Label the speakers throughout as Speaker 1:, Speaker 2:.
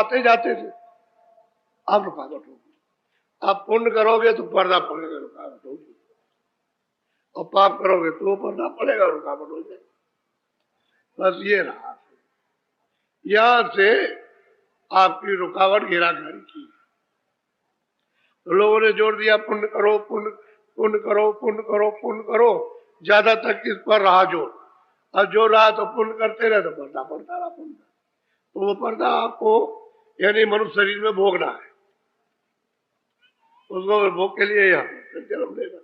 Speaker 1: आते जाते थे, अब रुकावट होगी। आप पुण्य करोगे तो पर्दा पड़ेगा, रुकावट होगी, और पाप करोगे तो पर्दा पड़ेगा, रुकावट हो जाएगी। बस ये रहा, यहां से आपकी रुकावट गिराकारी की। तो लोगों ने जोड़ दिया पुण्य करो, पुण्य पुण्य करो, पुण्य करो, पुण्य करो, ज्यादा तक इस पर रहा जोर। अब जो रहा तो पुण्य करते रहे तो पर्दा पड़ता रहा पुण्य। तो वो पर्दा आपको यानी मनुष्य शरीर में भोगना है, उसको भोग के लिए यहाँ जन्म लेना।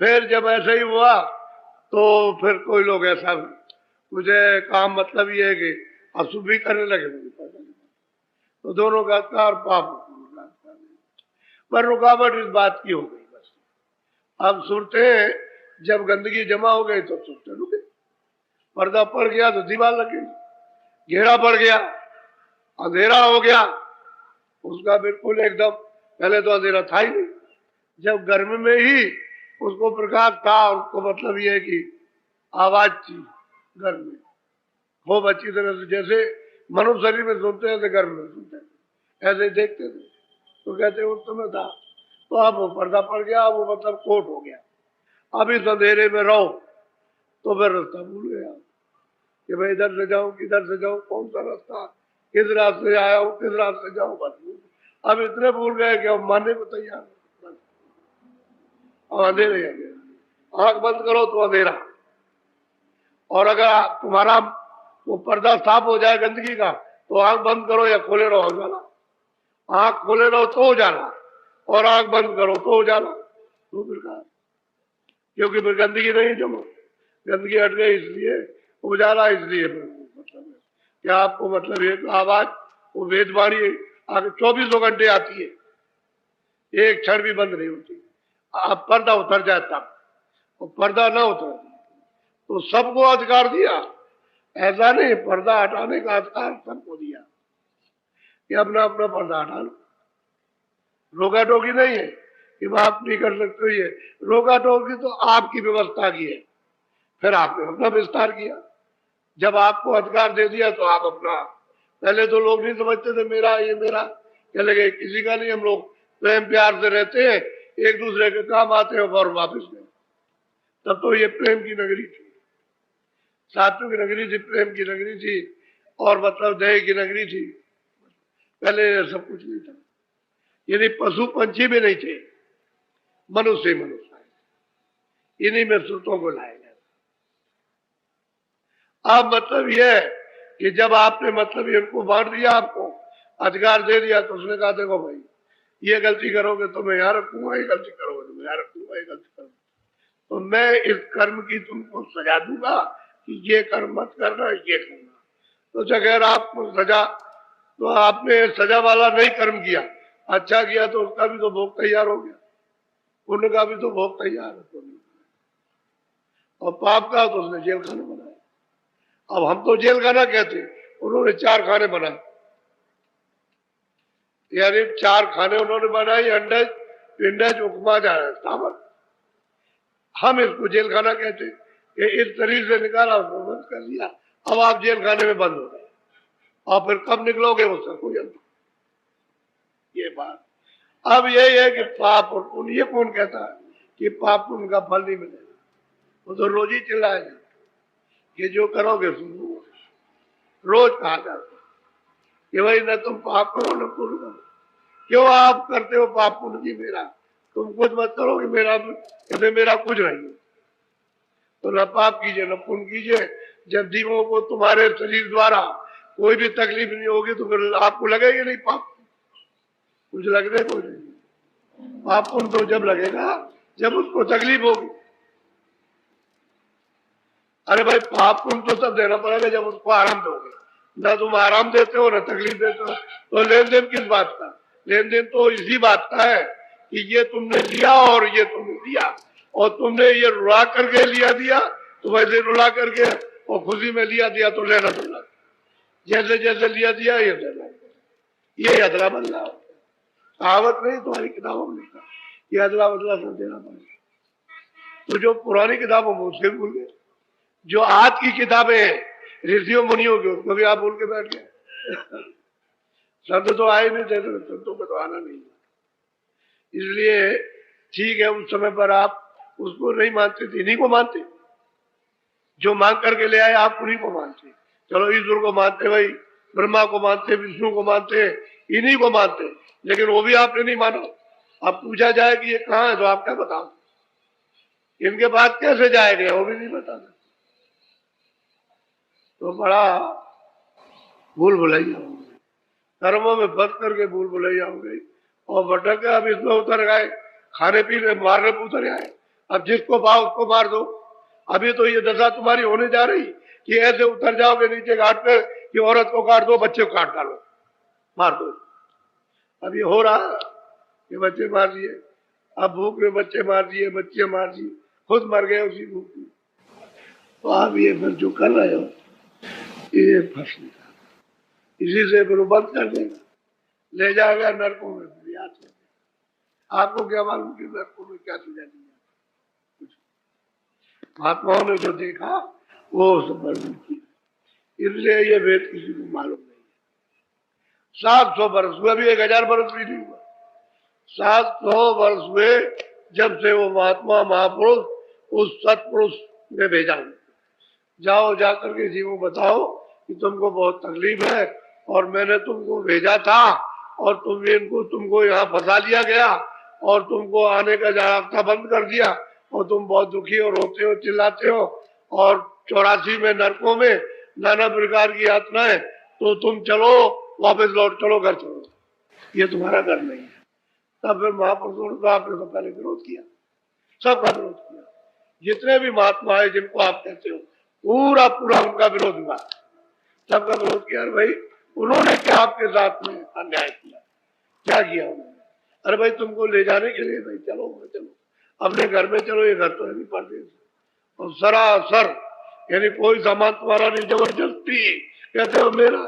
Speaker 1: फिर जब ऐसा ही हुआ तो फिर कोई लोग ऐसा, मुझे काम मतलब ये है कि अशुभ भी करने लगे, तो दोनों का कार पाप, पर रुकावट इस बात की हो गई। बस अब सूरतें जब गंदगी जमा हो गई तो सूरतें रुक गई, पर्दा पड़ गया तो दीवार लग गई, घेरा पड़ गया, अंधेरा हो गया, उसका बिल्कुल एकदम, पहले तो अंधेरा था ही नहीं, जब गर्मी में ही उसको प्रकाश था, उसको मतलब ये है कि आवाज थी घर में खूब अच्छी तरह से, जैसे मनुष्य शरीर में सुनते हैं घर में सुनते हैं, ऐसे देखते थे। तो कहते उस समय था, तो अब वो पर्दा पड़ गया, वो मतलब कोट हो गया। अब इस अंधेरे में रहो तो फिर रास्ता भूल गया कि भाई इधर से जाऊं किधर से जाऊं, कौन सा रास्ता, किस रास्ते आया हूं, किस रास्ते जाऊं, बस अब इतने भूल गए कि अब मानने को तैयार। अब अंधेरे आंख बंद करो तो अंधेरा, और अगर तुम्हारा वो पर्दा साफ हो जाए गंदगी का तो आंख बंद करो या खोले रहो उजाला, आंख खोले रहो तो उजाला, और आंख बंद करो तो उजाला, दो प्रकार। क्योंकि फिर गंदगी नहीं जमा, गंदगी हट गई इसलिए उजाला, इसलिए मतलब क्या आपको मतलब ये आवाज वो वेदवाणी आगे 24 घंटे आती है, एक क्षण भी बंद नहीं होती। अब पर्दा उतर जाए तब, और पर्दा ना उतर तो सबको अधिकार दिया, ऐसा नहीं, पर्दा हटाने का अधिकार सबको दिया कि अपना अपना पर्दा हटा लो। रोका टोकी नहीं है कि आप नहीं कर सकते, ये रोका टोकी तो आपकी व्यवस्था की है, फिर आपने अपना विस्तार किया। जब आपको अधिकार दे दिया तो आप अपना, पहले तो लोग नहीं समझते थे मेरा ये मेरा, क्या लगे किसी का नहीं, हम लोग प्रेम प्यार से रहते हैं, एक दूसरे के काम आते हैं और वापिस गए। तब तो ये प्रेम की नगरी थी, सात्विक नगरी थी, प्रेम की नगरी थी, और मतलब दया की नगरी थी। पहले सब कुछ नहीं था, यानी पशु पंछी भी नहीं थे, मनुष्य मनुष्य आए, इन्हीं में श्रुतों को लाया गया। अब मतलब यह कि जब आपने मतलब इनको बांट दिया, आपको अधिकार दे दिया, तो उसने कहा देखो भाई ये गलती करोगे तो मैं यहाँ रखूंगा, ये गलती करोगे तो मैं यहाँ रखूंगा, ये गलती करोगे तो मैं इस कर्म की तुमको सजा दूंगा कि ये कर्म मत करना, ये करना। तो अगर आपको सजा, तो आपने सजा वाला नहीं कर्म किया, अच्छा किया तो उसका भी तो भोग तैयार हो गया, पुण्य का भी तो भोग तैयार है, और पाप का तो उसने जेल खाना बनाया। अब हम तो जेल खाना कहते, उन्होंने 4 खाने बनाए, यानी 4 खाने उन्होंने बनाए, अंडज पिंडज उपमा सावर, हम इसको जेल खाना कहते कि इस शरीर से निकाला, बंद कर दिया, अब आप जेल खाने में बंद हो गए, और फिर कब निकलोगे उसका कोई अंत। ये बात अब यही है कि पाप और पुण्य, ये कौन कहता है कि पाप पुण्य का फल नहीं मिलेगा, वो तो रोज ही चिल्लाएगा कि जो करोगे सुनो, रोज कहा जाता कि भाई न तुम पाप करो न पुण्य करो, क्यों आप करते हो पाप पुण्य की, मेरा तुम कुछ मत करो कि मेरा कुछ नहीं है, तो न पाप कीजिए न पुण्य कीजिए। जब जीवों को तुम्हारे शरीर द्वारा कोई भी तकलीफ नहीं होगी तो फिर आपको लगेगा नहीं पाप, कुछ लगने को नहीं, पाप पुण्य तो जब लगेगा जब उसको तकलीफ होगी। अरे भाई पाप पुण्य तो तब देना पड़ेगा जब उसको आराम दोगे, ना तुम आराम देते हो ना तकलीफ देते हो, तो लेन देन किस बात का, लेन देन तो इसी बात का है कि ये तुमने लिया और ये तुमने दिया, और तुमने ये रुला करके लिया दिया तो वैसे रुला करके और खुशी में लिया दिया तो लेना देना, जैसे जैसे लिया दिया ये देना, ये अदला बदला कहावत नहीं तुम्हारी किताबों में लिखा, ये अदला बदला सब देना पड़ेगा। तो जो पुरानी किताबों में उसके भूल गए, जो आज की किताबें हैं ऋषियों मुनियों की, उसको भी आप भूल के बैठ गए। संत तो आए नहीं थे, तो संतों को तो आना नहीं। इसलिए ठीक है, उस समय पर आप उसको नहीं मानते थे, इन्हीं को मानते, जो मांग करके ले आए आप उन्हीं को मानते। चलो ईश्वर को मानते भाई, ब्रह्मा को मानते, विष्णु को मानते, इन्हीं को मानते, लेकिन वो भी आपने नहीं माना। अब पूछा जाए कि ये कहाँ है तो आप क्या बताओ, इनके पास कैसे जाएंगे, वो भी नहीं बता सकते। तो बड़ा भूल भुलैया हो गई, कर्मों में फंस करके भूल भुलैया हो गई और भटक के अब इसमें उतर गए, खाने पीने मारने पे उतर आए। अब जिसको पाओ उसको मार दो। अभी तो ये दशा तुम्हारी होने जा रही कि ऐसे उतर जाओगे नीचे घाट पर कि औरत को काट दो, बच्चे को काट डालो, मार दो। अब ये हो रहा है, ये बच्चे मार दिए, अब भूख में बच्चे मार दिए, बच्चे मार दिए, खुद मर गए उसी भूख में। तो आप ये फिर जो कर रहे हो ये फंस निकाल, इसी से फिर बंद कर देगा, ले जाएगा नरकों में। फिर याद रखेगा, आपको क्या मालूम कि नरकों में क्या सजा दी जाती, कुछ महात्माओं ने जो देखा वो सब वर्णन किया। इसलिए ये वेद किसी को मालूम नहीं है। 700 वर्ष हुए, अभी 1000 वर्ष भी नहीं हुआ, 700 वर्ष हुए जब से वो महात्मा महापुरुष उस सत्पुरुष ने भेजा, जाओ जाकर के जीवों बताओ कि तुमको बहुत तकलीफ है और मैंने तुमको भेजा था और तुमको यहाँ फंसा लिया गया और तुमको आने का रास्ता बंद कर दिया और तुम बहुत दुखी हो, रोते हो, चिल्लाते हो और 84 में नरकों में नाना प्रकार की यातनाएं, तो तुम चलो वापस लौट चलो, घर चलो, ये तुम्हारा घर नहीं है। तब फिर महापुरुषों ने आपने तो पहले विरोध किया, सबका विरोध किया, जितने भी महात्मा है जिनको आप कहते हो पूरा पूरा उनका विरोध हुआ, सबका विरोध किया। अरे भाई उन्होंने क्या आपके साथ में अन्याय किया, क्या किया उन्होंने? अरे भाई तुमको ले जाने के लिए, भाई चलो चलो अपने घर में चलो, ये घर तो है नहीं परदेश, और सरासर यानी कोई सामान तुम्हारा नहीं, जबरदस्ती कहते हो मेरा,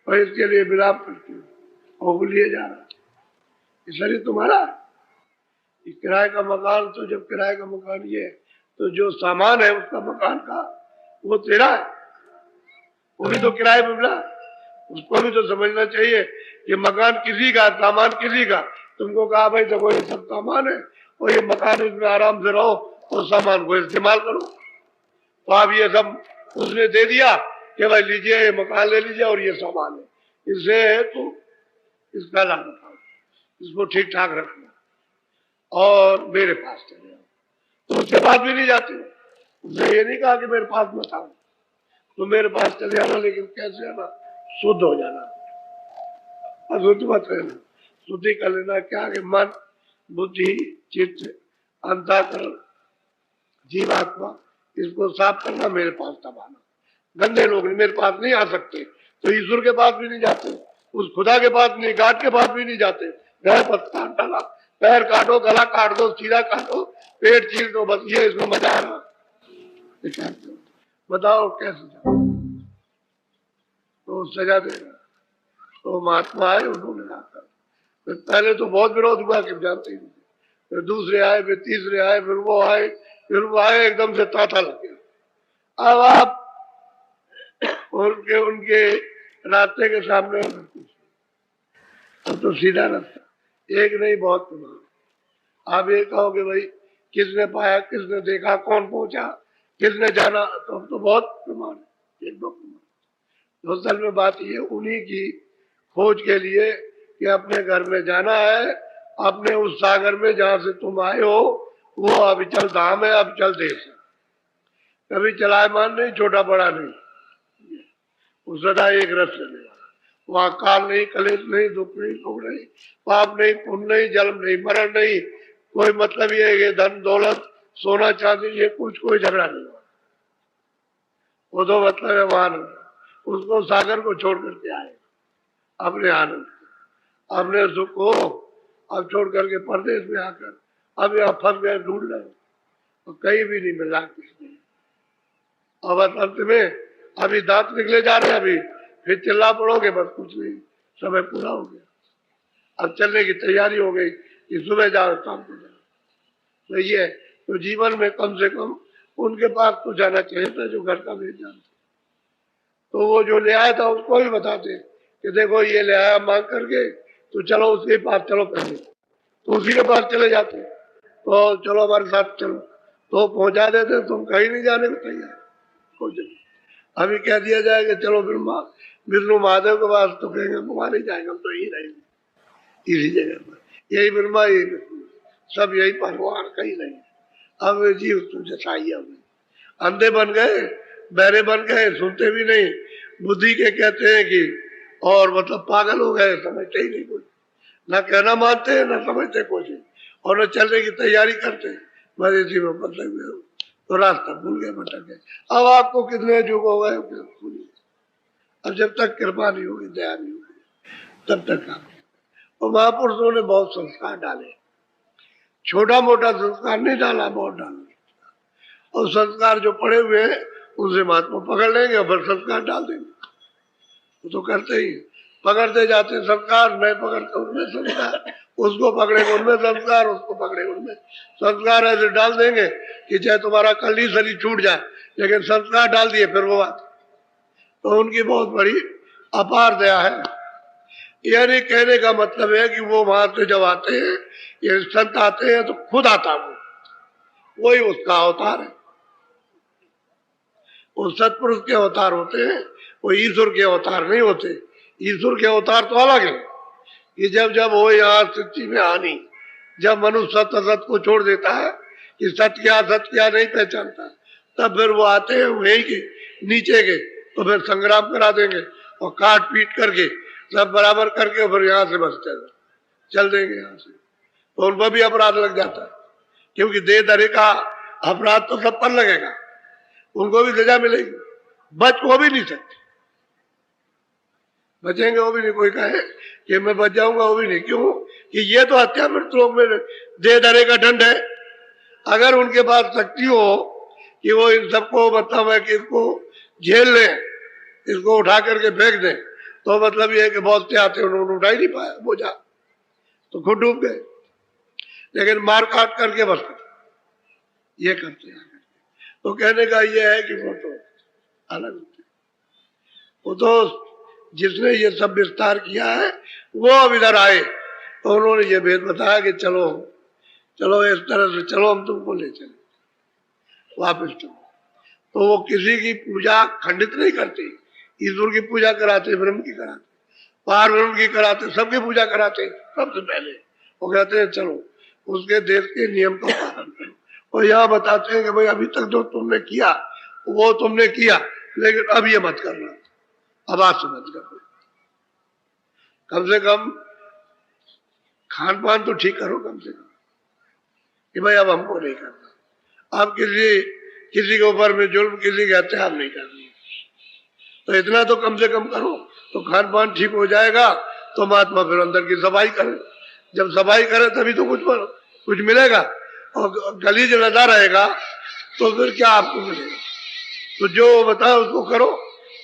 Speaker 1: और इसके लिए विलाप करती हो और लिए जा रहा, ये शरीर तुम्हारा है। किराए का मकान, तो जब किराए का मकान ये है तो जो सामान है उसका मकान का वो तेरा है, वो भी तो किराए में मिला, उसको भी तो समझना चाहिए कि मकान किसी का, सामान किसी का। तुमको कहा भाई देखो ये सब सामान है और ये मकान, इसमें आराम से रहो और सामान को इस्तेमाल करो, तो आप ये सब उसने दे दिया कि भाई लीजिए ये मकान ले लीजिए और ये सामान है, इससे तो इसका लाभ उठाओ, इसको ठीक ठाक रखना और मेरे पास चले जाओ। तो उसके पास भी नहीं जाते, उसने ये नहीं कहा कि मेरे पास मत आओ, तो मेरे पास चले आना, लेकिन कैसे आना, शुद्ध हो जाना, अशुद्ध मत रहना, शुद्धि कर लेना। क्या कि मन बुद्धि चित्त अंतःकरण जीवात्मा, इसको साफ करना, मेरे पास तब आना। गंदे लोग मेरे पास नहीं आ सकते, तो ईश्वर के पास भी नहीं जाते, उस खुदा के पास नहीं, गाठ के पास भी नहीं जाते। गए पत्ता डाला, पैर काटो, गला काट दो, सीधा काटो, पेट चीर दो, बस ये इसमें मजा आ रहा, बताओ कैसे जाओ? तो सजा देगा। तो महात्मा आए, उन्होंने आकर फिर पहले तो बहुत विरोध हुआ कि जानते ही नहीं, फिर दूसरे आए, फिर तीसरे आए, फिर वो आए, फिर वो आए, एकदम से तांता लग गया। अब आप उनके उनके रास्ते के सामने, अब तो सीधा रास्ता, एक नहीं बहुत प्रमाण। आप ये कहोगे भाई किसने पाया, किसने देखा, कौन पहुंचा, किसने जाना, तो अब तो बहुत प्रमाण है, एक दो प्रमाण। तो असल में बात ये उन्हीं की खोज के लिए कि अपने घर में जाना है, अपने उस सागर में जहां से तुम आए हो, वो अविचल धाम है, अविचल देश है, कभी चलायमान नहीं, छोटा बड़ा नहीं, वो सदा एक रस चलेगा। वहां काल नहीं, कलेश नहीं, दुख नहीं, सुख नहीं, पाप नहीं, पुण्य नहीं, जन्म नहीं, मरण नहीं, कोई मतलब ये है कि धन दौलत सोना चांदी ये कुछ कोई झगड़ा नहीं हुआ, वो तो मतलब है वहां उसको सागर को छोड़ करके आए अपने आनंद, अपने सुख को अब छोड़ करके परदेश में आकर अब यहाँ फंस गए, ढूंढ रहे तो कहीं भी नहीं मिल रहा किसने। अब अंत में अभी दांत निकले जा रहे हैं, अभी फिर चिल्ला पड़ोगे, बस कुछ नहीं, समय पूरा हो गया, अब चलने की तैयारी हो गई कि सुबह जाओ शाम को जाओ। तो ये तो जीवन में कम से कम उनके पास तो जाना चाहिए था जो घर का भेज जानते, तो वो जो ले आया था उसको भी बताते कि देखो ये ले आया मांग करके, तो चलो उसके पास चलो पहले, तो उसी के पास चले जाते, तो चलो हमारे साथ चलो, तो पहुंचा देते, तुम कहीं नहीं जाने को तैयार। अभी कह दिया जाए कि चलो विष्णु महादेव के पास, तो कहेंगे वहां नहीं जाएंगे, हम तो यही रहेंगे इसी जगह पर, यही ब्रह्मा यही विष्णु, सब यही भगवान, कहीं नहीं। अब जीव तो जसाई अंधे बन गए, बहरे बन गए, सुनते भी नहीं, बुद्धि के कहते हैं कि, और मतलब पागल हो गए, समझते ही नहीं कुछ, ना कहना मानते हैं ना समझते कुछ, और न चलने की तैयारी करते, बस इसी में बदले हुए हो, तो रास्ता भूल गए, भटक गए। अब आपको कितने युग हो गए, अब जब तक कृपा नहीं होगी, दया नहीं होगी, तब तक काम। और महापुरुषों ने बहुत संस्कार डाले, छोटा मोटा संस्कार नहीं डाला, बहुत डाला, और संस्कार जो पड़े हुए हैं उनसे महात्मा पकड़ लेंगे और फिर संस्कार डाल देंगे, वो तो करते ही, पकड़ते जाते संस्कार, नहीं पकड़ते उनमें संस्कार, उसको पकड़ेंगे उनमें संस्कार, उसको पकड़ेंगे उनमें संस्कार, ऐसे डाल देंगे कि चाहे तुम्हारा कल ही शरीर छूट जाए, लेकिन संस्कार डाल दिए फिर वो बात। तो उनकी बहुत बड़ी अपार दया है। यानी कहने का मतलब है कि वो वहां से जब आते हैं, ये संत आते हैं, तो खुद आता वही उसका अवतार है, वो सत्पुरुष के अवतार होते हैं, वो ईश्वर के अवतार नहीं होते। ईश्वर के अवतार तो अलग है कि जब जब वो यहाँ सच्ची में आनी, जब मनुष्य सत्य असत को छोड़ देता है कि सत्य क्या नहीं पहचानता, तब फिर वो आते हैं वही के नीचे के, तो फिर संग्राम करा देंगे और काट पीट करके सब बराबर करके फिर यहाँ से बस चल देंगे यहाँ से, तो उन पर भी अपराध लग जाता है, क्योंकि दे दरे का अपराध तो सब पर लगेगा, उनको भी सजा मिलेगी, बच वो भी नहीं सकते, बचेंगे वो भी नहीं, कोई कहे कि मैं बच जाऊंगा वो भी नहीं, क्यों कि ये तो हत्या मृत्यु में दे दरे का दंड है। अगर उनके पास शक्ति हो कि वो इन सबको मतलब है कि इसको झेल ले, इसको उठा करके फेंक दे, तो मतलब ये है कि बहुत से आते उन्होंने उठा ही नहीं पाया बोझा, तो खुद डूब गए, लेकिन मार काट करके बस ये करते हैं। तो कहने का ये है कि वो तो अलग होते, वो तो जिसने ये सब विस्तार किया है वो अब इधर आए, तो उन्होंने ये भेद बताया कि चलो चलो इस तरह से चलो, हम तुमको ले चले वापिस चलो। तो वो किसी की पूजा खंडित नहीं करते, ईश्वर की पूजा कराते, ब्रह्म की कराते, पार ब्रह्म की कराते, सबकी पूजा कराते। सबसे पहले वो कहते हैं चलो उसके देश के नियम का पालन करो, और यहाँ बताते हैं कि भाई अभी तक जो तुमने किया वो तुमने किया, लेकिन अब ये मत करना, अब आज से मत करो, कम से कम खान पान तो ठीक करो कम से कम, कि भाई अब हमको नहीं करना, अब किसी के ऊपर में जुल्म, किसी के हत्या नहीं करनी, तो इतना तो कम से कम करो, तो खान पान ठीक हो जाएगा, तो महात्मा फिर अंदर की सफाई करे, जब सफाई करे तभी तो कुछ मिलेगा, और गलीज लदा रहेगा तो फिर क्या आपको मिलेगा। तो जो बताओ उसको करो,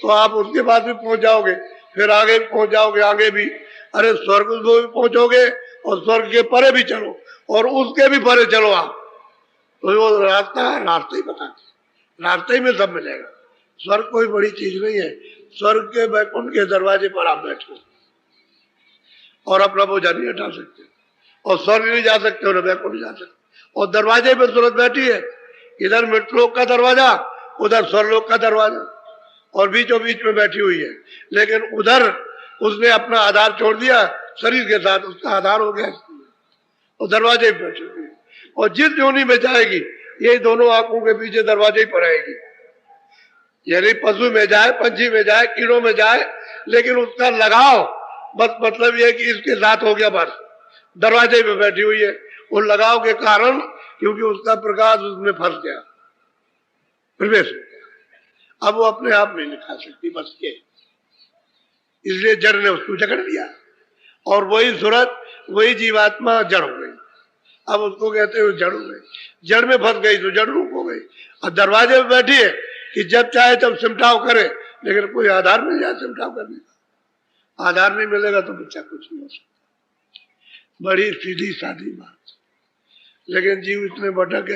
Speaker 1: तो आप उसके बाद भी पहुंच जाओगे, फिर आगे भी पहुंच जाओगे, आगे भी, अरे स्वर्ग में भी पहुंचोगे, और स्वर्ग के परे भी चलो, और उसके भी परे चलो आप, तो वो रास्ता है, रास्ते ही बताते, रास्ते ही में सब मिलेगा। स्वर्ग कोई बड़ी चीज नहीं है, स्वर्ग के बैकुंठ के दरवाजे पर आप बैठो और अपना बोझा नहीं हटा सकते, और स्वर्ग नहीं जा सकते और बैकुंठ जा सकते, और दरवाजे पे सूरत बैठी है, इधर मृतलोक का दरवाजा, उधर स्वर्गलोक का दरवाजा, और बीचों बीच में बैठी हुई है, लेकिन उधर उसने अपना आधार छोड़ दिया, शरीर के साथ उसका आधार हो गया, और दरवाजे पे बैठी हुई है, और जिस योनि में जाएगी ये दोनों आंखों के पीछे दरवाजे ही पर आएगी, यानी पशु में जाए, पंछी में जाए, कीड़ों में जाए, लेकिन उसका लगाव बस मतलब ये कि इसके साथ हो गया, बस दरवाजे पे बैठी हुई है, वो लगाव के कारण, क्योंकि उसका प्रकाश उसमें फंस गया, प्रवेश हो गया, अब वो अपने आप नहीं निकाल सकती, बस ये, इसलिए जड़ ने उसको जकड़ दिया, और वही सूरत वही जीवात्मा जड़ हो गई, अब उसको कहते हैं जड़ हो गई, जड़ में फंस गई तो जड़ रूप हो गई, और दरवाजे में बैठी है कि जब चाहे तब सिमटाव करे, लेकिन कोई आधार मिल जाए सिमटाव करने का, आधार नहीं मिलेगा तो बच्चा कुछ नहीं हो सकता, बड़ी सीधी सादी बात, लेकिन जीव इतने भटक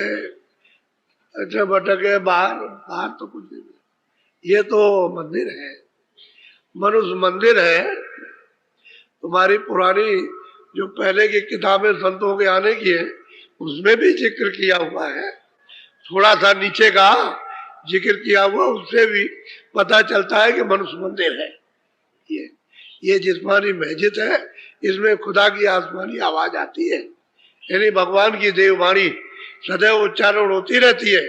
Speaker 1: है, बाहर तो कुछ नहीं, ये तो मंदिर है, मनुष्य मंदिर है, तुम्हारी पुरानी जो पहले की किताबें संतों के आने की है उसमें भी जिक्र किया हुआ है, थोड़ा सा नीचे का जिक्र किया हुआ, उससे भी पता चलता है कि मनुष्य मंदिर है। ये जिस्मानी मस्जिद है, इसमें खुदा की आसमानी आवाज आती है, यानी भगवान की देववाणी सदैव उच्चारण होती रहती है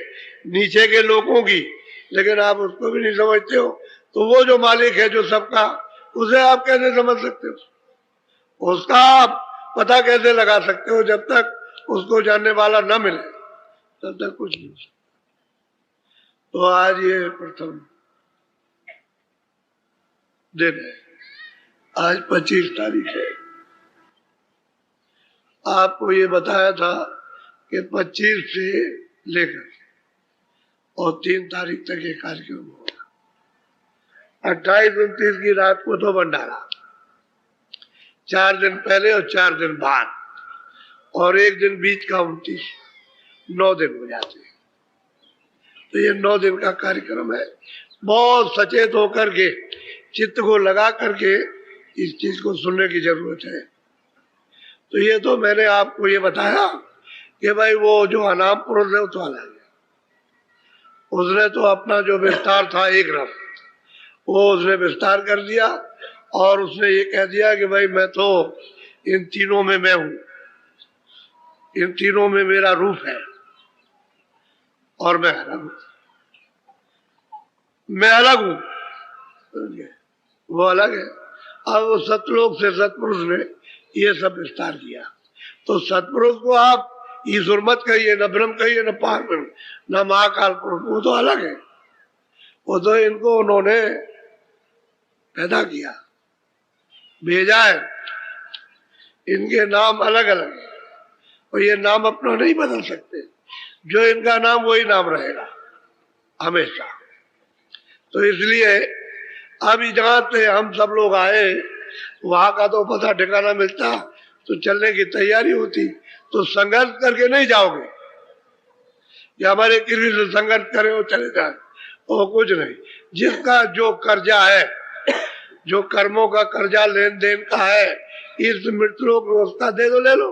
Speaker 1: नीचे के लोगों की, लेकिन आप उसको भी नहीं समझते हो। तो वो जो मालिक है जो सबका, उसे आप कैसे समझ सकते हो? उसका आप पता कैसे लगा सकते हो? जब तक उसको जानने वाला न मिले तब तक कुछ नहीं। तो आज ये प्रथम दिन है, आज 25 तारीख है। आपको ये बताया था कि 25 से लेकर और 3 तारीख तक ये कार्यक्रम होगा। 28-29 की रात को तो भंडारा, 4 दिन पहले और 4 दिन बाद, और एक दिन बीच का 29, 9 दिन हो जाते हैं। तो ये 9 दिन का कार्यक्रम है। बहुत सचेत होकर के, चित्त को लगा करके इस चीज को सुनने की जरूरत है। तो ये तो मैंने आपको ये बताया कि भाई वो जो अनाम पुरुष है वो तो अलग है, उसने तो अपना जो विस्तार था एक रस, वो उसने विस्तार कर दिया और उसने ये कह दिया कि भाई मैं तो इन तीनों में मैं हूं, इन तीनों में मेरा रूप है और मैं अलग हूं, मैं अलग हूं, वो अलग है। अब वो सतलोक से सतपुरुष ने ये सब विस्तार किया। तो सतपुरुष को आप ईश्वर मत कहिए, न ब्रह्म कहिए, न पार ब्रह्म, न महाकाल पुरुष, वो तो अलग है। वो तो इनको उन्होंने पैदा किया, भेजा है, इनके नाम अलग अलग है और ये नाम अपना नहीं बदल सकते। जो इनका नाम वही नाम रहेगा हमेशा। तो इसलिए अभी जहां से हम सब लोग आए वहां का तो पता ठिकाना मिलता तो चलने की तैयारी होती। तो संघर्ष करके नहीं जाओगे कि हमारे किसी से संघर्ष करे और चले जाए, वो कुछ नहीं। जिसका जो कर्जा है, जो कर्मों का कर्जा लेन देन का है, इस मृत्यु को उसका दे दो, ले लो।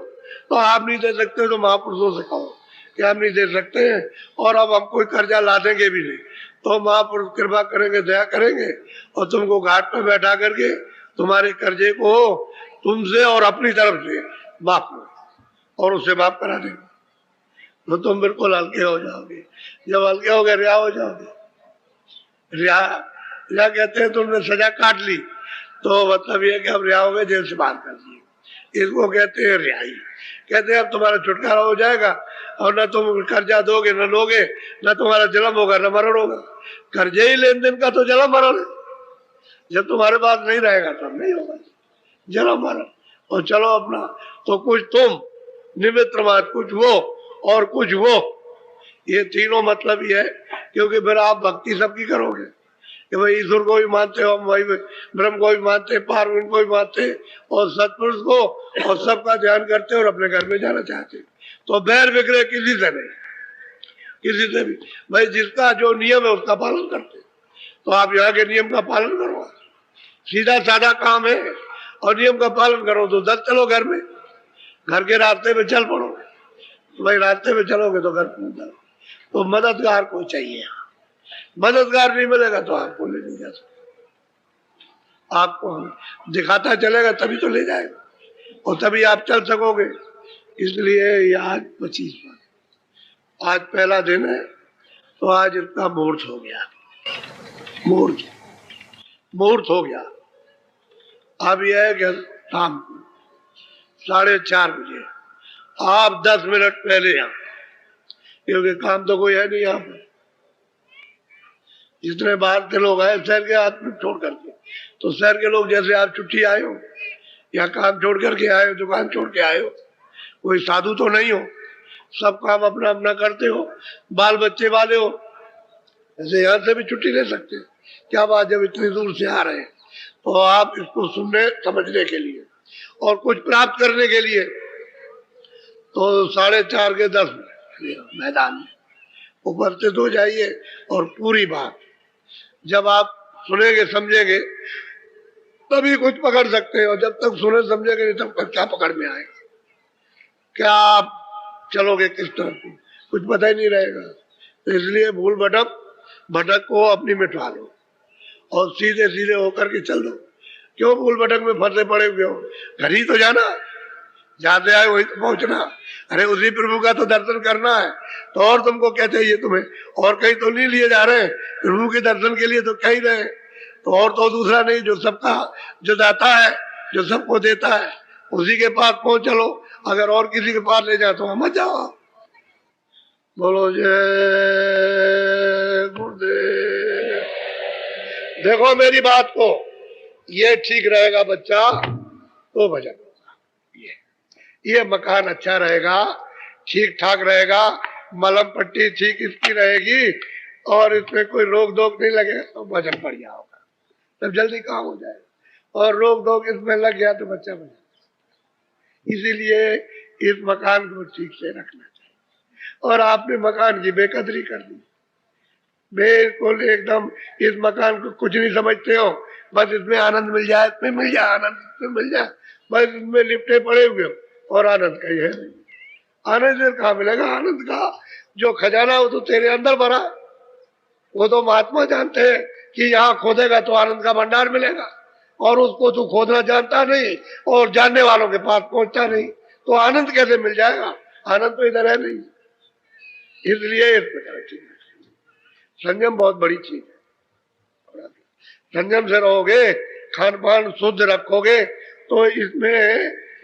Speaker 1: तो आप नहीं दे सकते तो महापुरुषों से कहो कि हम नहीं दे सकते हैं और अब हम कोई कर्जा ला देंगे भी नहीं, तो महापुरुष कृपा करेंगे, दया करेंगे और तुमको घाट पर बैठा करके तुम्हारे कर्जे को तुमसे और अपनी तरफ से माफ करो और उसे माफ करा देंगे। तो तुम बिल्कुल हल्के हो जाओगे। जब हल्के हो गए, रिया हो जाओगे। रिया रिया कहते हैं तुमने सजा काट ली, तो मतलब ये कि अब रिया हो गए, जेल से बाहर कर दिए, इसको कहते हैं रियाई। कहते हैं अब तुम्हारा छुटकारा हो जाएगा और न तुम कर्जा दोगे, न लोगे, न तुम्हारा जन्म होगा, न मरण होगा। कर्जे ही लेन देन का तो जन्म मरण है। जब तुम्हारे पास नहीं रहेगा तब नहीं होगा जन्म मरण। और चलो अपना, तो कुछ तुम निमित्त मात्र, कुछ वो और कुछ वो, ये तीनों मतलब ये है। क्योंकि फिर आप भक्ति सबकी करोगे कि भाई ईश्वर को भी मानते हो, हम वही ब्रह्म को भी मानते, पार्वती को भी मानते और सतपुरुष को, और सबका ध्यान करते और अपने घर में जाना चाहते। तो बैर विग्रह किसी से नहीं, किसी से भी। भाई जिसका जो नियम है उसका पालन करते, तो आप यहाँ के नियम का पालन करो, सीधा साधा काम है और नियम का पालन करो तो दस चलो घर में, घर के रास्ते में चल पड़ो। तो भाई रास्ते में चलोगे तो घर पहुंच। तो मददगार को चाहिए, मददगार नहीं मिलेगा तो आपको ले नहीं जा सकते। आपको दिखाता चलेगा तभी तो ले जाएगा और तभी आप चल सकोगे। इसलिए ये आज 25 आज पहला दिन है, तो आज इतना मुहूर्त हो गया, मुहूर्त हो गया। अब यह है कि शाम को 4:30 बजे आप 10 मिनट पहले यहाँ, क्योंकि काम तो कोई है नहीं यहाँ पर। जितने बाहर के लोग आए शहर के आदमी छोड़ करके, तो शहर के लोग जैसे आप छुट्टी आए हो या काम छोड़ करके आए हो, दुकान छोड़ के आए हो, कोई साधु तो नहीं हो, सब काम अपना अपना करते हो, बाल बच्चे वाले हो, ऐसे यहाँ से भी छुट्टी ले सकते। क्या बात, जब इतनी दूर से आ रहे हैं तो आप इसको सुनने समझने के लिए और कुछ प्राप्त करने के लिए, तो 4:30 के 10 मैदान में उपस्थित हो जाइए। और पूरी बात जब आप सुनेंगे समझेंगे तभी कुछ पकड़ सकते हो। जब तक सुने समझेंगे नहीं तब तक क्या पकड़ में आएगा, क्या आप चलोगे किस तरफ, कुछ पता ही नहीं रहेगा। तो इसलिए भूल भटक को अपनी मिटा लो और सीधे सीधे होकर के चल दो। क्यों भूल भटक में फंसे पड़े हुए हो, घर ही तो जाना, जहां से आए वही तो पहुंचना। अरे उसी प्रभु का तो दर्शन करना है, तो और तुमको क्या चाहिए तुम्हें, और कहीं तो नहीं लिए जा रहे प्रभु के दर्शन के लिए, तो कहीं रहे तो और तो दूसरा नहीं, जो सबका जो दाता है, जो सबको देता है, उसी के पास पहुंच चलो। अगर और किसी के पास ले जाओ तो मत जाओ। बोलो जय गुरुदेव। देखो मेरी बात को, ये ठीक रहेगा बच्चा तो भजन होगा, ये मकान अच्छा रहेगा, ठीक ठाक रहेगा, मलम पट्टी ठीक इसकी रहेगी और इसमें कोई रोक दोक नहीं लगेगा तो भजन बढ़िया होगा, तब जल्दी काम हो जाएगा। और रोक दोक इसमें लग गया तो बच्चा भजन। इसीलिए इस मकान को ठीक से रखना चाहिए। और आपने मकान की बेकदरी कर दी, बिल्कुल एकदम इस मकान को कुछ नहीं समझते हो, बस इसमें आनंद मिल जाए, इसमें मिल जाए आनंद, इसमें मिल जाए, बस इसमें लिपटे पड़े हुए हो और आनंद कहीं है नहीं। आनंद कहाँ मिलेगा, आनंद का जो खजाना वो तो तेरे अंदर भरा है। वो तो महात्मा जानते हैं कि यहाँ खोदेगा तो आनंद का भंडार मिलेगा, और उसको तू खोदना जानता नहीं और जानने वालों के पास पहुंचता नहीं, तो आनंद कैसे मिल जाएगा, आनंद तो इधर है नहीं। इसलिए संयम बहुत बड़ी चीज है। संयम से रहोगे, खान पान शुद्ध रखोगे तो इसमें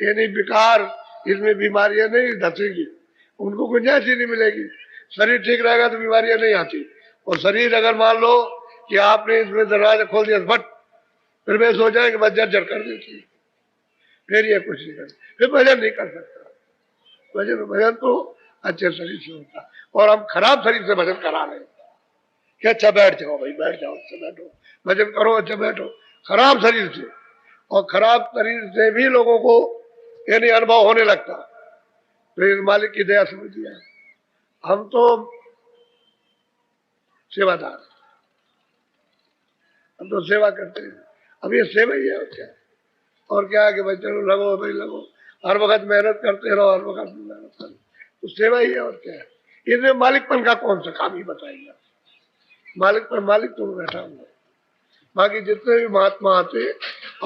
Speaker 1: यानी विकार, इसमें बीमारियां नहीं धसेगी, उनको गुंजाइश ही नहीं मिलेगी। शरीर ठीक रहेगा तो बीमारियां नहीं आती। और शरीर अगर मान लो कि आपने इसमें दरवाजा खोल दिया फट, फिर वे सो जाएंगे बस जर्जर कर देती, फिर ये कुछ नहीं कर, फिर भजन नहीं कर सकता। भजन तो अच्छे शरीर से होता, और हम खराब शरीर से भजन करा रहे हैं कि अच्छा बैठ जाओ भाई, बैठ जाओ, अच्छा बैठो, भजन करो, अच्छा बैठो, खराब शरीर से। और खराब शरीर से भी लोगों को यानी अनुभव होने लगता, फिर मालिक की दया समझ लिया। हम तो सेवादार, हम तो सेवा करते हैं, अब ये सेवा ही है और क्या, और क्या है कि भाई चलो लगो भाई लगो, हर वक्त मेहनत करते रहो, हर वक्त मेहनत करो, तो सेवा ही है और क्या है। इसमें मालिकपन का कौन सा काम ही बताइएगा, मालिक पर मालिक तो बैठा हुआ। बाकी जितने भी महात्मा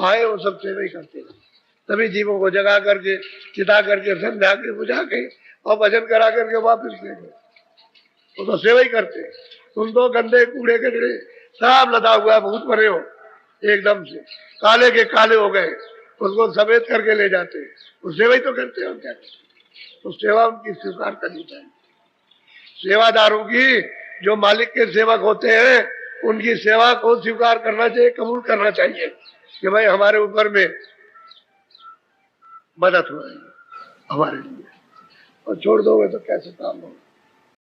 Speaker 1: आए वो सब सेवा ही करते हैं, तभी जीवों को जगा करके, चिता करके, समझा के, बुझा के और भजन करा करके वापिस ले गए, वो तो सेवा ही करते। तुम तो गंदे कूड़े कचड़े सब लदा हुआ है, बहुत परे हो, एकदम से काले के काले हो गए, उसको सफेद करके ले जाते, वो सेवा ही तो करते हो क्या। तो सेवा उनकी स्वीकार करनी चाहिए। सेवादारों की, जो मालिक के सेवक होते हैं, उनकी सेवा को स्वीकार करना चाहिए, कबूल करना चाहिए कि भाई हमारे ऊपर में मदद हो रही है हमारे लिए, और छोड़ दोगे तो कैसे काम होगा।